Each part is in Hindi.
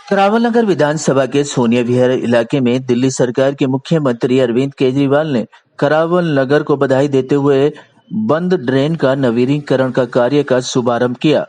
करावल नगर विधानसभा के सोनिया विहार इलाके में दिल्ली सरकार के मुख्यमंत्री अरविंद केजरीवाल ने करावल नगर को बधाई देते हुए बंद ड्रेन का नवीनीकरण का कार्य का शुभारंभ किया।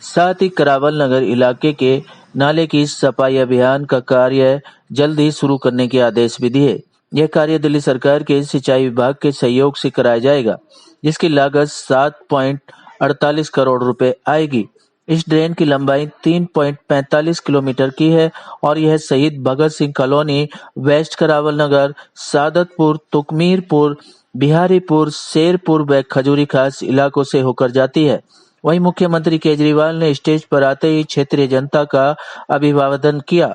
साथ ही करावल नगर इलाके के नाले की सफाई अभियान का कार्य जल्द ही शुरू करने के आदेश भी दिए। यह कार्य दिल्ली सरकार के सिंचाई विभाग के सहयोग से कराया जाएगा, जिसकी लागत 7.48 करोड़ रुपए आएगी। इस ड्रेन की लंबाई 3.45 किलोमीटर की है और यह शहीद भगत सिंह कॉलोनी, वेस्ट करावल नगर, सादतपुर, तुकमीरपुर, बिहारीपुर, शेरपुर व खजूरी खास इलाकों से होकर जाती है। वहीं मुख्यमंत्री केजरीवाल ने स्टेज पर आते ही क्षेत्रीय जनता का अभिवादन किया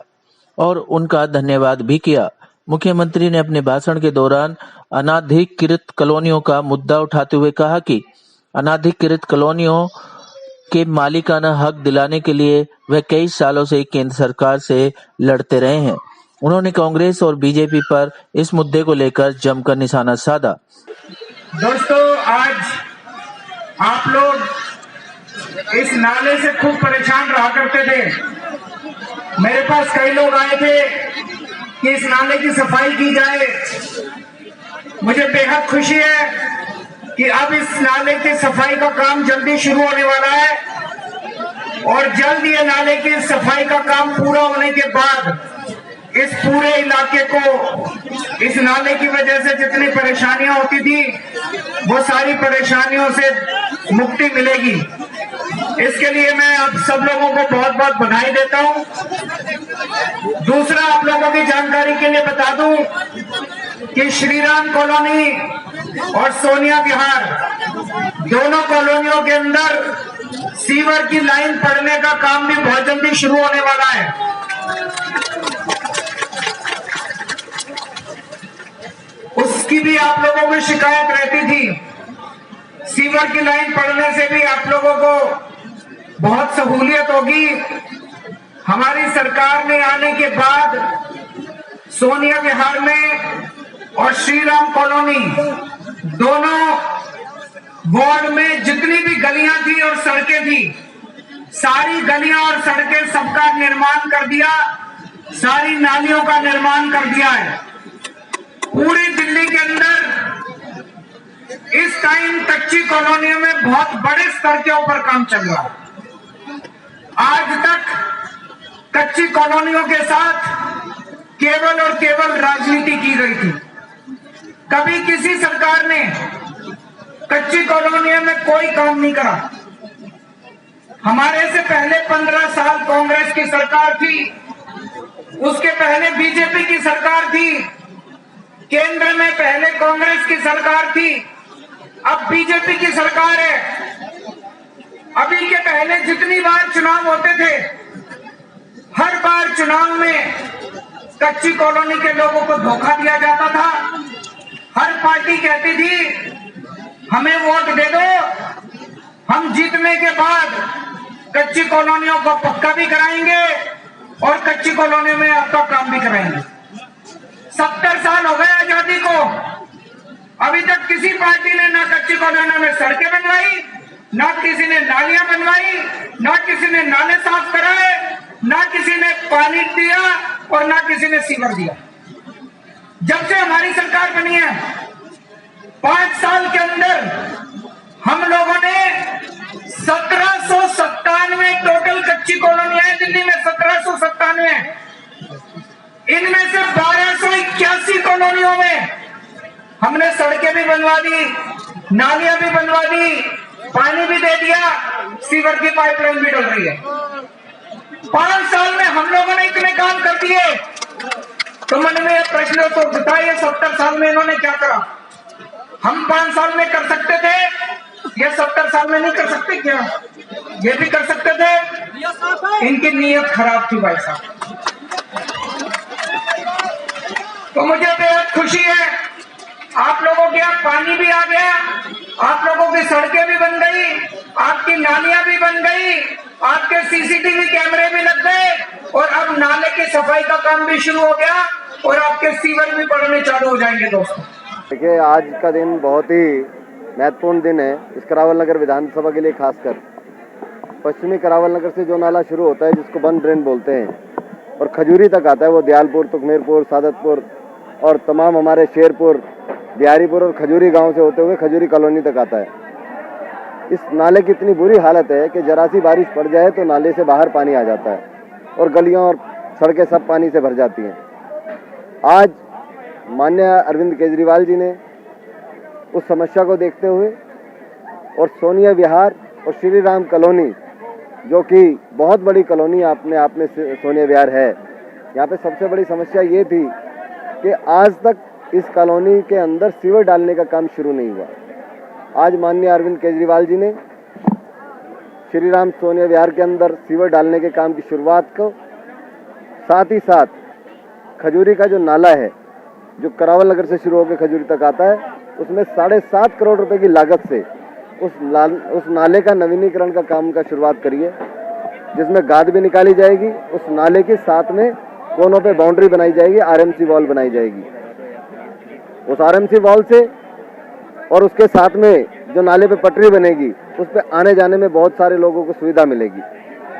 और उनका धन्यवाद भी किया। मुख्यमंत्री ने अपने भाषण के दौरान अनाधिकृत कॉलोनियों का मुद्दा उठाते हुए कहा कि अनाधिकृत कॉलोनियों के मालिकाना हक दिलाने के लिए वह कई सालों से केंद्र सरकार से लड़ते रहे हैं। उन्होंने कांग्रेस और बीजेपी पर इस मुद्दे को लेकर जमकर निशाना साधा। दोस्तों, आज आप लोग इस नाले से खूब परेशान रहा करते थे। मेरे पास कई लोग आए थे कि इस नाले की सफाई की जाए। मुझे बेहद खुशी है कि अब इस नाले की सफाई का काम जल्दी शुरू होने वाला है और जल्द ये नाले की सफाई का काम पूरा होने के बाद इस पूरे इलाके को इस नाले की वजह से जितनी परेशानियां होती थी वो सारी परेशानियों से मुक्ति मिलेगी। इसके लिए मैं आप सब लोगों को बहुत बहुत बधाई देता हूं। दूसरा, आप लोगों की जानकारी के लिए बता दूं कि श्री राम कॉलोनी और सोनिया विहार दोनों कॉलोनियों के अंदर सीवर की लाइन पड़ने का काम भी बहुत जल्दी शुरू होने वाला है। उसकी भी आप लोगों को शिकायत रहती थी। सीवर की लाइन पड़ने से भी आप लोगों को बहुत सहूलियत होगी। हमारी सरकार में आने के बाद सोनिया विहार में और श्री राम कॉलोनी दोनों वार्ड में जितनी भी गलियां थी और सड़कें थी, सारी गलियां और सड़कें सबका निर्माण कर दिया, सारी नालियों का निर्माण कर दिया है। पूरी दिल्ली के अंदर इस टाइम कच्ची कॉलोनियों में बहुत बड़े स्तर के ऊपर काम चल रहा है। आज तक कच्ची कॉलोनियों के साथ केवल और केवल राजनीति की गई थी। कभी किसी सरकार ने कच्ची कॉलोनियों में कोई काम नहीं करा। हमारे से पहले 15 साल कांग्रेस की सरकार थी, उसके पहले बीजेपी की सरकार थी, केंद्र में पहले कांग्रेस की सरकार थी, अब बीजेपी की सरकार है। अभी के पहले जितनी बार चुनाव होते थे, हर बार चुनाव में कच्ची कॉलोनी के लोगों को धोखा दिया जाता था। हर पार्टी कहती थी हमें वोट दे दो, हम जीतने के बाद कच्ची कॉलोनियों को पक्का भी कराएंगे और कच्ची कॉलोनी में आपका काम भी कराएंगे। 70 साल हो गए आजादी को, अभी तक किसी पार्टी ने ना कच्ची कॉलोनी में सड़कें बनवाई, ना किसी ने नालियां बनवाई, ना किसी ने नाले साफ कराए, ना किसी ने पानी दिया और ना किसी ने सीवर दिया। जब से हमारी सरकार बनी है, 5 साल के अंदर हम लोगों ने 1797 टोटल कच्ची कॉलोनियां हैं दिल्ली में, 1797। इनमें से 1281 कॉलोनियों में हमने सड़कें भी बनवा दी, नालियां भी बनवा दी, पानी भी दे दिया, सीवर की पाइपलाइन भी डल रही है। 5 साल में हम लोगों ने इतने काम कर दिए, तो मन में प्रश्न तो बताइए 70 साल में इन्होंने क्या करा? हम 5 साल में कर सकते थे, ये 70 साल में नहीं कर सकते क्या? ये भी कर सकते थे। इनकी नीयत खराब थी भाई साहब। तो मुझे बेहद खुशी है, आप लोगों के यहाँ पानी भी आ गया, आप लोगों की सड़कें भी बन गई, आपकी नालियां भी बन गई, आपके सीसीटीवी कैमरे भी लग गए और अब नाले की सफाई का काम भी शुरू हो गया और आपके सीवर भी पड़ने चालू हो जाएंगे। दोस्तों देखिए, आज का दिन बहुत ही महत्वपूर्ण दिन है इस करावल नगर विधानसभा के लिए। खासकर पश्चिमी करावल नगर से जो नाला शुरू होता है जिसको बंद ड्रेन बोलते हैं और खजूरी तक आता है, वो दयालपुर, तुकमेरपुर, सादतपुर और तमाम हमारे शेरपुर, बिहारीपुर और खजूरी गांव से होते हुए खजूरी कॉलोनी तक आता है। इस नाले की इतनी बुरी हालत है कि जरा सी बारिश पड़ जाए तो नाले से बाहर पानी आ जाता है और गलियां और सड़कें सब पानी से भर जाती हैं। आज माननीय अरविंद केजरीवाल जी ने उस समस्या को देखते हुए और सोनिया विहार और श्री राम कॉलोनी, जो कि बहुत बड़ी कॉलोनी अपने आप में सोनिया विहार है, यहाँ पे सबसे बड़ी समस्या ये थी कि आज तक इस कॉलोनी के अंदर सीवर डालने का काम शुरू नहीं हुआ। आज माननीय अरविंद केजरीवाल जी ने श्री राम सोनिया विहार के अंदर सीवर डालने के काम की शुरुआत को, साथ ही साथ खजूरी का जो नाला है जो करावल नगर से शुरू होकर खजूरी तक आता है, उसमें 7.5 करोड़ रुपए की लागत से उस नाले का नवीनीकरण का काम का शुरुआत करिए, जिसमें गाद भी निकाली जाएगी। उस नाले के साथ में कोनों पे बाउंड्री बनाई जाएगी, आरएमसी वॉल बनाई जाएगी। उस आरएमसी वॉल से और उसके साथ में जो नाले पे पटरी बनेगी, उस पे आने जाने में बहुत सारे लोगों को सुविधा मिलेगी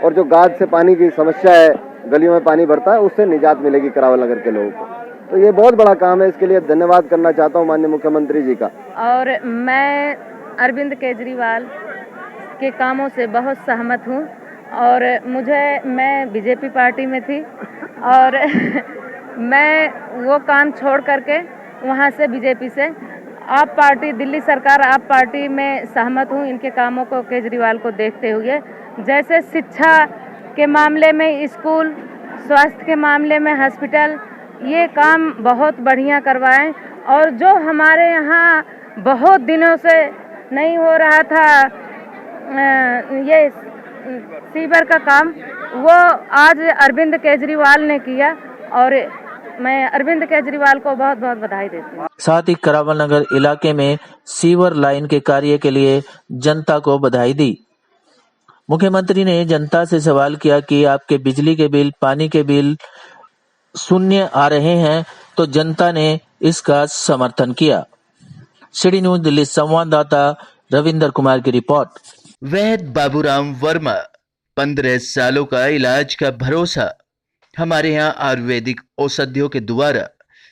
और जो गाद से पानी की समस्या है, गलियों में पानी भरता है, उससे निजात मिलेगी करावल नगर के लोगों को। तो ये बहुत बड़ा काम है, इसके लिए धन्यवाद करना चाहता हूँ माननीय मुख्यमंत्री जी का। और मैं अरविंद केजरीवाल के कामों से बहुत सहमत हूँ और मैं बीजेपी पार्टी में थी और मैं वो काम छोड़ करके वहाँ से बीजेपी से आप पार्टी, दिल्ली सरकार आप पार्टी में सहमत हूँ इनके कामों को, केजरीवाल को देखते हुए। जैसे शिक्षा के मामले में स्कूल, स्वास्थ्य के मामले में हॉस्पिटल, ये काम बहुत बढ़िया करवाएं। और जो हमारे यहाँ बहुत दिनों से नहीं हो रहा था ये सीवर का काम, वो आज अरविंद केजरीवाल ने किया और मैं अरविंद केजरीवाल को बहुत बहुत बधाई देती हूँ। साथ ही करावल नगर इलाके में सीवर लाइन के कार्य के लिए जनता को बधाई दी। मुख्यमंत्री ने जनता से सवाल किया कि आपके बिजली के बिल, पानी के बिल शून्य आ रहे हैं, तो जनता ने इसका समर्थन किया। सिटी न्यूज दिल्ली संवाददाता रविंदर कुमार की रिपोर्ट। वैद्य बाबूराम वर्मा, 15 सालों का इलाज का भरोसा। हमारे यहाँ आयुर्वेदिक औषधियों के द्वारा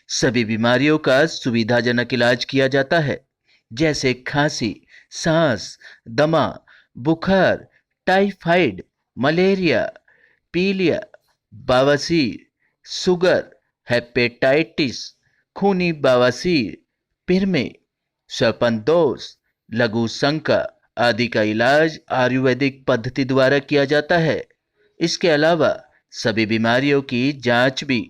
सभी बीमारियों का सुविधाजनक इलाज किया जाता है, जैसे खांसी, सांस, दमा, बुखार, टाइफाइड, मलेरिया, पीलिया, बवासीर, शुगर, हेपेटाइटिस, खूनी बवासीर, पिरमे, श्वसन लघु शंका आदि का इलाज आयुर्वेदिक पद्धति द्वारा किया जाता है। इसके अलावा सभी बीमारियों की जांच भी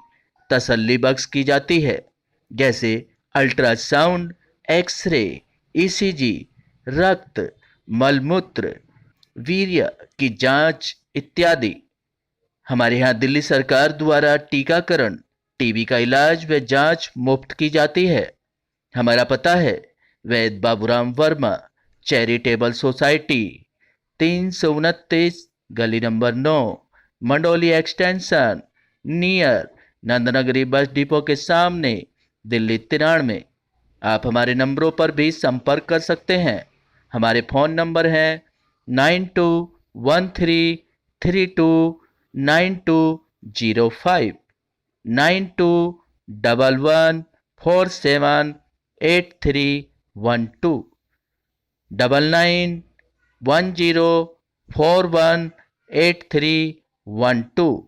तसल्ली बख्श की जाती है, जैसे अल्ट्रासाउंड, एक्सरे, ईसीजी, रक्त, मलमूत्र, वीर्य की जांच इत्यादि। हमारे यहाँ दिल्ली सरकार द्वारा टीकाकरण, टीबी का इलाज व जांच मुफ्त की जाती है। हमारा पता है वैद्य बाबूराम वर्मा चैरिटेबल सोसाइटी, 329 गली number 9, Mandoli extension, near Nand Nagri bus depot के सामने, दिल्ली 93। आप हमारे नंबरों पर भी संपर्क कर सकते हैं। हमारे फ़ोन नंबर हैं 9213329205, 9211478312, 9910418312।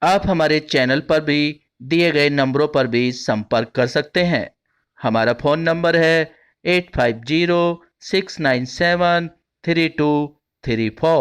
आप हमारे चैनल पर भी दिए गए नंबरों पर भी संपर्क कर सकते हैं। हमारा फ़ोन नंबर है 8506973234।